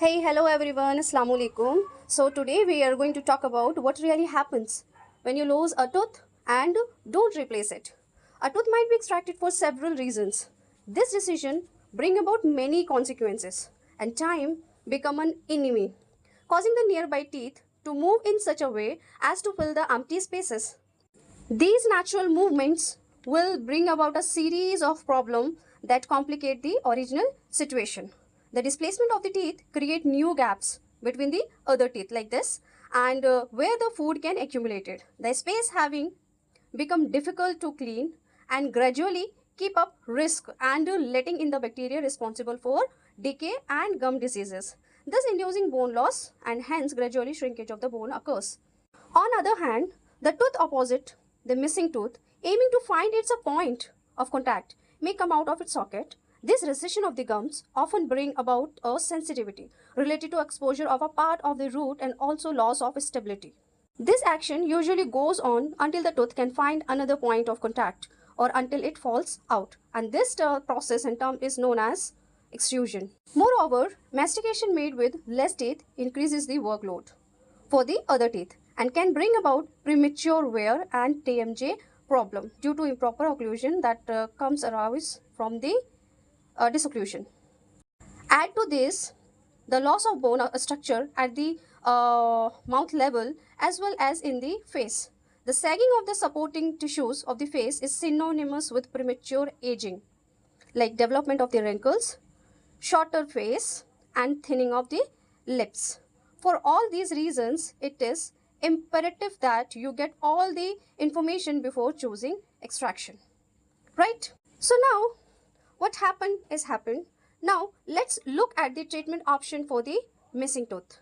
Hey, hello everyone, Assalamu alaikum. So today we are going to talk about what really happens when you lose a tooth and don't replace it. A tooth might be extracted for several reasons. This decision bring about many consequences and time become an enemy, causing the nearby teeth to move in such a way as to fill the empty spaces. These natural movements will bring about a series of problems that complicate the original situation. The displacement of the teeth create new gaps between the other teeth like this and where the food can accumulate it. The space having become difficult to clean and gradually keep up risk and letting in the bacteria responsible for decay and gum diseases, thus inducing bone loss and hence gradually shrinkage of the bone occurs. On other hand, the tooth opposite the missing tooth, aiming to find its point of contact, may come out of its socket. This recession of the gums often bring about a sensitivity related to exposure of a part of the root and also loss of stability. This action usually goes on until the tooth can find another point of contact or until it falls out, and this process and term is known as extrusion. Moreover, mastication made with less teeth increases the workload for the other teeth and can bring about premature wear and TMJ problem due to improper occlusion that comes arise from the disocclusion. Add to this the loss of bone structure at the mouth level as well as in the face. The sagging of the supporting tissues of the face is synonymous with premature aging, like development of the wrinkles, shorter face, and thinning of the lips. For all these reasons, it is imperative that you get all the information before choosing extraction. Right? So now, what happened is happened. Now, let's look at the treatment option for the missing tooth.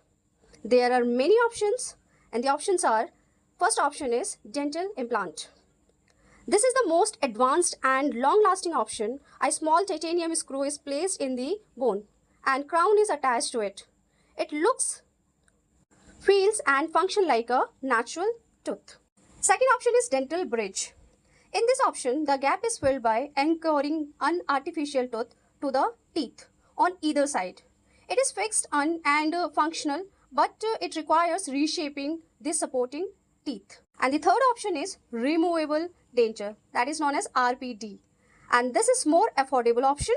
There are many options, and the options are, first option is dental implant. This is the most advanced and long-lasting option. A small titanium screw is placed in the bone and crown is attached to it. It looks, feels and functions like a natural tooth. Second option is dental bridge. In this option, the gap is filled by anchoring an artificial tooth to the teeth on either side. It is fixed and functional, but it requires reshaping the supporting teeth. And the third option is removable denture, that is known as RPD. And this is more affordable option.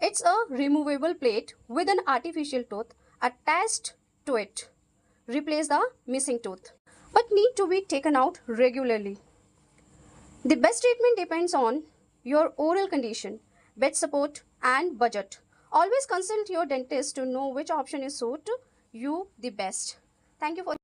It's a removable plate with an artificial tooth attached to it. Replace the missing tooth, but need to be taken out regularly. The best treatment depends on your oral condition, bed support and budget. Always consult your dentist to know which option is suit you the best. Thank you for